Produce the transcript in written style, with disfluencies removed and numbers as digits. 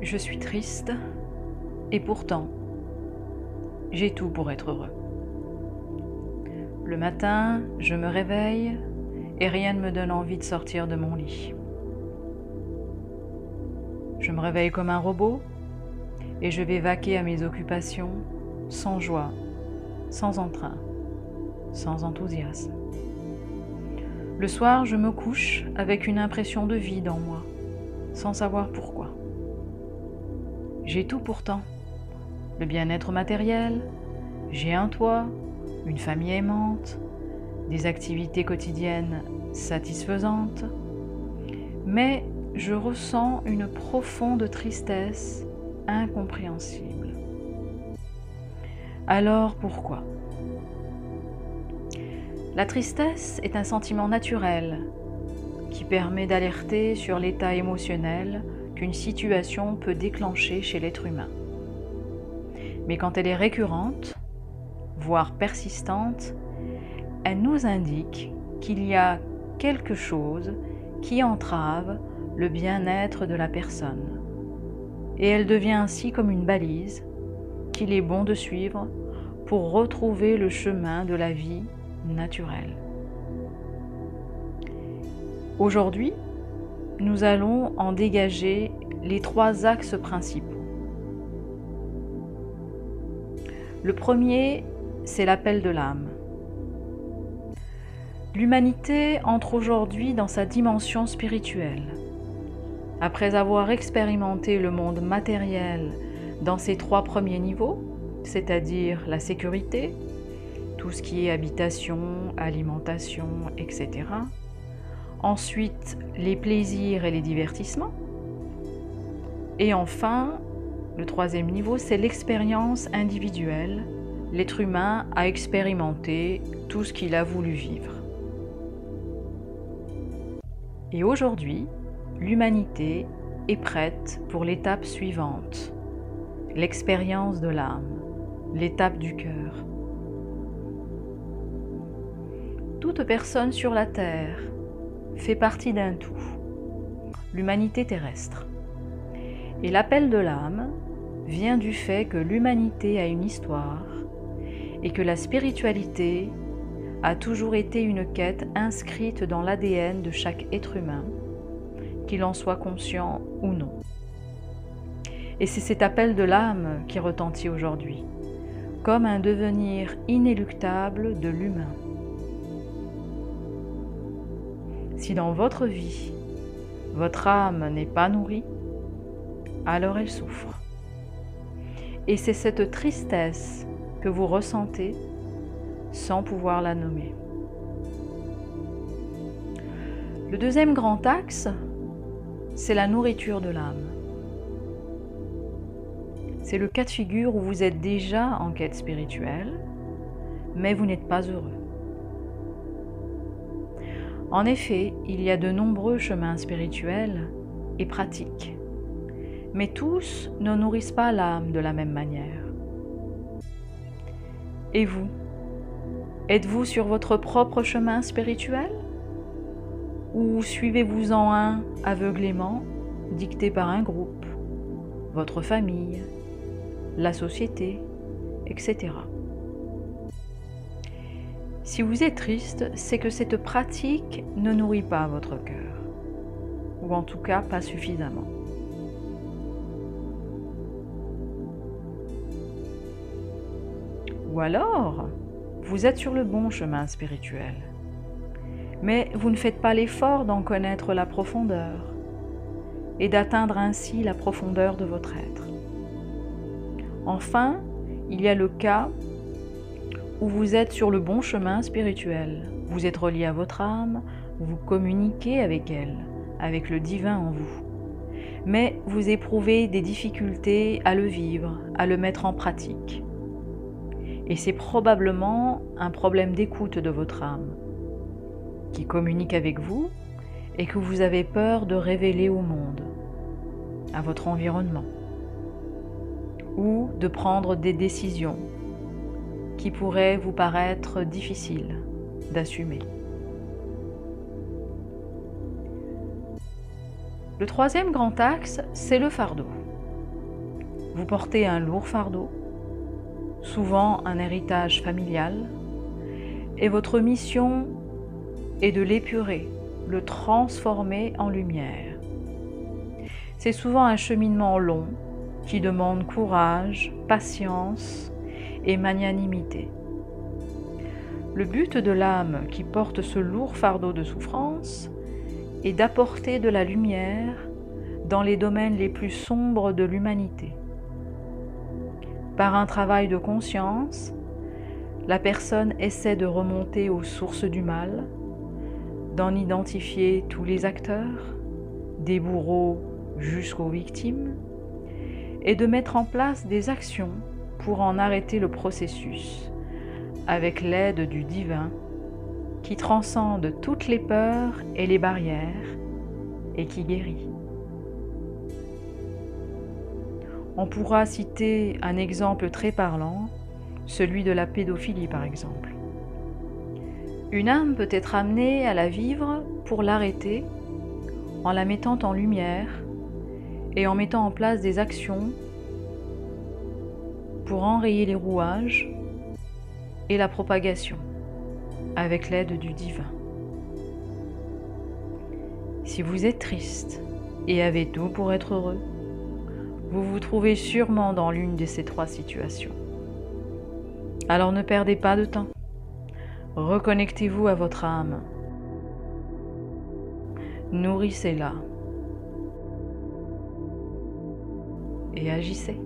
Je suis triste et pourtant, j'ai tout pour être heureux. Le matin, je me réveille et rien ne me donne envie de sortir de mon lit. Je me réveille comme un robot et je vais vaquer à mes occupations sans joie, sans entrain, sans enthousiasme. Le soir, je me couche avec une impression de vide en moi, sans savoir pourquoi. J'ai tout pourtant, le bien-être matériel, j'ai un toit, une famille aimante, des activités quotidiennes satisfaisantes, mais je ressens une profonde tristesse incompréhensible. Alors pourquoi ? La tristesse est un sentiment naturel qui permet d'alerter sur l'état émotionnel qu'une situation peut déclencher chez l'être humain. Mais quand elle est récurrente, voire persistante, elle nous indique qu'il y a quelque chose qui entrave le bien-être de la personne. Et elle devient ainsi comme une balise qu'il est bon de suivre pour retrouver le chemin de la vie naturelle. Aujourd'hui, nous allons en dégager les 3 axes principaux. Le premier, c'est l'appel de l'âme. L'humanité entre aujourd'hui dans sa dimension spirituelle. Après avoir expérimenté le monde matériel dans ses 3 premiers niveaux, c'est-à-dire la sécurité, tout ce qui est habitation, alimentation, etc. Ensuite, les plaisirs et les divertissements. Et enfin, le 3e niveau, c'est l'expérience individuelle. L'être humain a expérimenté tout ce qu'il a voulu vivre. Et aujourd'hui, l'humanité est prête pour l'étape suivante, l'expérience de l'âme, l'étape du cœur. Toute personne sur la Terre fait partie d'un tout, l'humanité terrestre. Et l'appel de l'âme vient du fait que l'humanité a une histoire et que la spiritualité a toujours été une quête inscrite dans l'ADN de chaque être humain, qu'il en soit conscient ou non. Et c'est cet appel de l'âme qui retentit aujourd'hui, comme un devenir inéluctable de l'humain. Si dans votre vie, votre âme n'est pas nourrie, alors elle souffre. Et c'est cette tristesse que vous ressentez sans pouvoir la nommer. Le 2e grand axe, c'est la nourriture de l'âme. C'est le cas de figure où vous êtes déjà en quête spirituelle, mais vous n'êtes pas heureux. En effet, il y a de nombreux chemins spirituels et pratiques, mais tous ne nourrissent pas l'âme de la même manière. Et vous, êtes-vous sur votre propre chemin spirituel ? Ou suivez-vous-en un aveuglément, dicté par un groupe, votre famille, la société, etc. Si vous êtes triste, c'est que cette pratique ne nourrit pas votre cœur, ou en tout cas pas suffisamment. Ou alors, vous êtes sur le bon chemin spirituel, mais vous ne faites pas l'effort d'en connaître la profondeur et d'atteindre ainsi la profondeur de votre être. Enfin, il y a le cas où vous êtes sur le bon chemin spirituel, vous êtes relié à votre âme, vous communiquez avec elle, avec le divin en vous. Mais vous éprouvez des difficultés à le vivre, à le mettre en pratique. Et c'est probablement un problème d'écoute de votre âme, qui communique avec vous et que vous avez peur de révéler au monde, à votre environnement, ou de prendre des décisions qui pourraient vous paraître difficiles d'assumer. Le 3e grand axe, c'est le fardeau. Vous portez un lourd fardeau, souvent un héritage familial, et votre mission est de l'épurer, le transformer en lumière. C'est souvent un cheminement long qui demande courage, patience et magnanimité. Le but de l'âme qui porte ce lourd fardeau de souffrance est d'apporter de la lumière dans les domaines les plus sombres de l'humanité. Par un travail de conscience, la personne essaie de remonter aux sources du mal, d'en identifier tous les acteurs, des bourreaux jusqu'aux victimes, et de mettre en place des actions pour en arrêter le processus, avec l'aide du divin qui transcende toutes les peurs et les barrières et qui guérit. On pourra citer un exemple très parlant, celui de la pédophilie par exemple. Une âme peut être amenée à la vivre pour l'arrêter en la mettant en lumière et en mettant en place des actions pour enrayer les rouages et la propagation avec l'aide du divin. Si vous êtes triste et avez tout pour être heureux, vous vous trouvez sûrement dans l'une de ces trois situations. Alors ne perdez pas de temps. Reconnectez-vous à votre âme. Nourrissez-la. Et agissez.